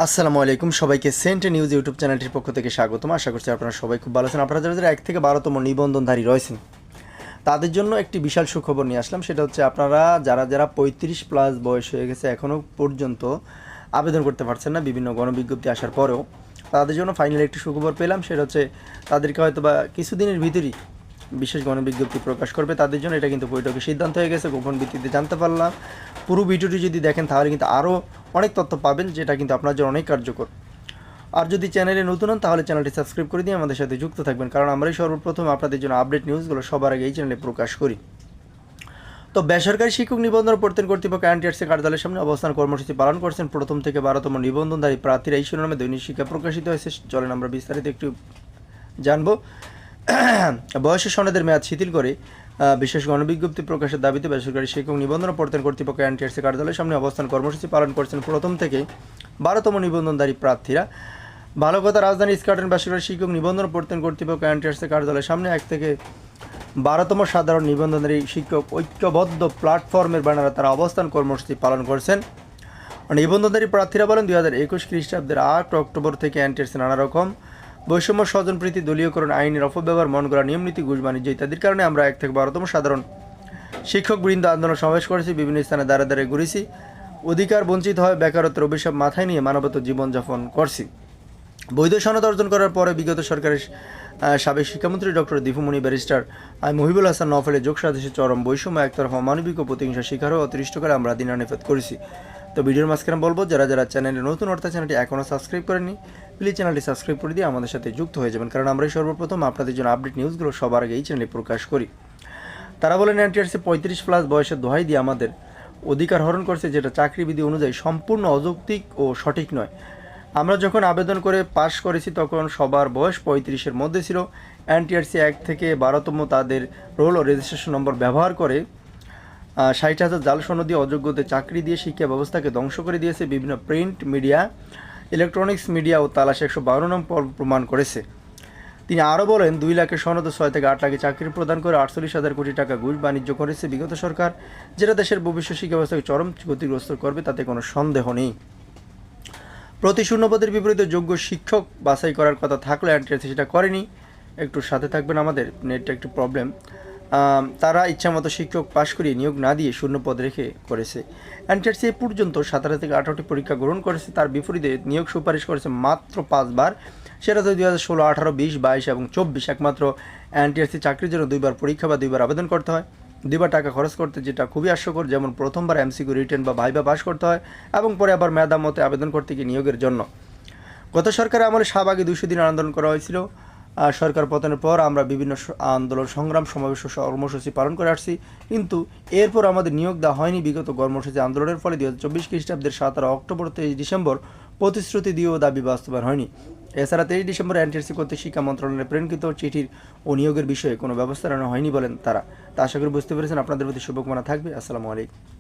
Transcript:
আসসালামু আলাইকুম সবাইকে সেন্ট নিউজ ইউটিউব চ্যানেলটির পক্ষ থেকে স্বাগতম। আশা করছি আপনারা সবাই খুব ভালো আছেন। আপনারা যারা যারা 1 থেকে 12তম নিবন্ধনধারী রয়েছেন তাদের জন্য একটি বিশাল সুখবর নিয়ে আসলাম। সেটা হচ্ছে আপনারা যারা যারা 35+ বয়স হয়ে গেছে এখনও পর্যন্ত আবেদন করতে পারছেন না বিভিন্ন গণবিজ্ঞপ্তি আসার পরেও, তাদের জন্য ফাইনালি একটি সুখবর পেলাম। সেটা হচ্ছে তাদেরকে হয়তো বা কিছুদিনের ভিতরেই বিশেষ গণবিজ্ঞপ্তি প্রকাশ করবে তাদের জন্য। এটা কিন্তু বৈঠকের সিদ্ধান্ত হয়ে গেছে, গোপন ভিত্তিতে জানতে পারলাম। পুরো ভিডিওটি যদি দেখেন তাহলে কিন্তু আরও অনেক তথ্য পাবেন, যেটা কিন্তু আপনার জন্য অনেক কার্যকর। আর যদি চ্যানেলে নতুন হন তাহলে চ্যানেলটি সাবস্ক্রাইব করে দিয়ে আমাদের সাথে যুক্ত থাকবেন, কারণ আমরাই সর্বপ্রথম আপনাদের জন্য আপডেট নিউজগুলো সবার আগে এই চ্যানেলে প্রকাশ করি। তো বেসরকারি শিক্ষক নিবন্ধন প্রত্যয়ন কর্তৃপক্ষ এনটিআরসি কার্যালয়ের সামনে অবস্থান কর্মসূচি পালন করছেন 1ম থেকে 12তম নিবন্ধনধারী প্রার্থীরা। এই শিরোনামে দৈনিক শিক্ষা প্রকাশিত হয়েছে। চলেন আমরা বিস্তারিত একটু জানবো। বয়সের সনদের মেয়াদ শিথিল করে বিশেষ গণবিজ্ঞপ্তি প্রকাশের দাবিতে বেসরকারি শিক্ষক নিবন্ধন প্রত্যয়ন কর্তৃপক্ষ এনটিআরসি কার্যালয়ের সামনে অবস্থান কর্মসূচি পালন করছেন 1ম থেকে 12তম নিবন্ধনধারী প্রার্থীরা। ভালো কথা, রাজধানী স্কার্টেন বেসরকারি শিক্ষক নিবন্ধন প্রত্যয়ন কর্তৃপক্ষ এনটিআরসি কার্যালয়ের সামনে 1 থেকে 12তম সাধারণ নিবন্ধনধারী শিক্ষক ঐক্যবদ্ধ প্ল্যাটফর্মের ব্যানারে তারা অবস্থান কর্মসূচি পালন করছেন। নিবন্ধনধারী প্রার্থীরা বলেন 2021 খ্রিস্টাব্দের 8 অক্টোবর থেকে এনটিআরসি নানা রকম বৈষম্য, স্বজনপ্রীতি, দলীয়করণ আইনের অপব্যবহার, মন গড়া নিয়মনীতি, ঘুষ বাণিজ্য ইত্যাদির কারণে আমরা 1 থেকে 12তম সাধারণ শিক্ষকবৃন্দ আন্দোলন সমাবেশ করেছি, বিভিন্ন স্থানে দাঁড়ে দাঁড়িয়ে ঘুরেছি, অধিকার বঞ্চিত হয়, বেকারত্বের অভিশাপ মাথায় নিয়ে মানবত জীবনযাপন করছি। বৈধ সনদ অর্জন করার পরে বিগত সরকারের সাবেক শিক্ষামন্ত্রী ডক্টর দীপুমণি ব্যারিস্টার মহিবুল হাসান নওফেলের যোগসাজশে চরম বৈষম্য, একতরফা মানবিক ও প্রতিহিংসা শিকার হয়ে অতিষ্ঠ করে আমরা দিনানিফাত করেছি। তো ভিডিওর মাঝখানে বলবো, যারা যারা চ্যানেলে নতুন অর্থাৎ চ্যানেলটি এখনও সাবস্ক্রাইব করেননি প্লিজ চ্যানেলটি সাবস্ক্রাইব করে দিয়ে আমাদের সাথে যুক্ত হয়ে যাবেন, কারণ আমরাই সর্বপ্রথম আপনাদের জন্য আপডেট নিউজগুলো সবার আগে এই চ্যানেলে প্রকাশ করি। তারা বলেন এনটিআরসি 35+ বয়সের দোহাই দিয়ে আমাদের অধিকার হরণ করছে, যেটা চাকরিবিধি অনুযায়ী সম্পূর্ণ অযৌক্তিক ও সঠিক নয়। আমরা যখন আবেদন করে পাশ করেছি তখন সবার বয়স 35-এর মধ্যে ছিল। এনটিআরসি 1 থেকে 12তম তাদের রোল ও রেজিস্ট্রেশন নম্বর ব্যবহার করে 60,000 জাল সনদি অযোগ্যদের চাকরি দিয়ে শিক্ষা ব্যবস্থাকে ধ্বংস করে দিয়েছে। বিভিন্ন প্রিন্ট মিডিয়া, ইলেকট্রনিক্স মিডিয়া ও তালাশ 152 নং প্রমাণ করেছে। তিনি আরও বলেন 2 লাখের সনদ 6 থেকে 8 লাখে চাকরি প্রদান করে 48,000 কোটি টাকা ঘুষ বাণিজ্য করেছে বিগত সরকার, যেটা দেশের ভবিষ্যৎ শিক্ষা ব্যবস্থাকে চরম ক্ষতিগ্রস্ত করবে, তাতে কোনো সন্দেহ নেই। প্রতি শূন্যপদের বিপরীতে যোগ্য শিক্ষক বাছাই করার কথা থাকলে এনটিআরসি সেটা করেনি। একটু সাথে থাকবেন, আমাদের নেটটা একটু প্রবলেম। তারা ইচ্ছামতো শিক্ষক পাশ করিয়ে নিয়োগ না দিয়ে শূন্যপদ রেখে করেছে। এনটিআরসি এ পর্যন্ত 17 থেকে 18টি পরীক্ষা গ্রহণ করেছে, তার বিপরীতে নিয়োগ সুপারিশ করেছে মাত্র 5 বার। সেটা তো 2016, 18, 20, 22 এবং 24। একমাত্র এনটিআরসি চাকরির জন্য 2 বার পরীক্ষা বা 2 বার আবেদন করতে হয়, 2 বার টাকা খরচ করতে, যেটা খুবই হাস্যকর। যেমন প্রথমবার এমসিকিউ রিটেন বা ভাইবা পাস করতে হয় এবং পরে আবার মেধা মতে আবেদন করতে গিয়ে নিয়োগের জন্য। গত সরকারের আমলে শাহবাগে 200 দিন আন্দোলন করা হয়েছিল। সরকার পতনের পর আমরা বিভিন্ন আন্দোলন, সংগ্রাম, সমাবেশ, কর্মসূচি পালন করে আসছি, কিন্তু এরপর আমাদের নিয়োগ দেওয়া হয়নি। বিগত কর্মসূচি আন্দোলনের ফলে 2024 খ্রিস্টাব্দের 17 অক্টোবর 23 ডিসেম্বর প্রতিশ্রুতি দিয়েও দাবি বাস্তবায়ন হয়নি। এছাড়া 23 ডিসেম্বর এনটিআরসি কর্তৃক শিক্ষা মন্ত্রণালয়ে প্রেরণকৃত চিঠির ও নিয়োগের বিষয়ে কোনো ব্যবস্থা নেওয়া হয়নি বলেন তারা। তা আশা করি বুঝতে পেরেছেন। আপনাদের প্রতি শুভকামনা থাকবে। আসসালামু আলাইকুম।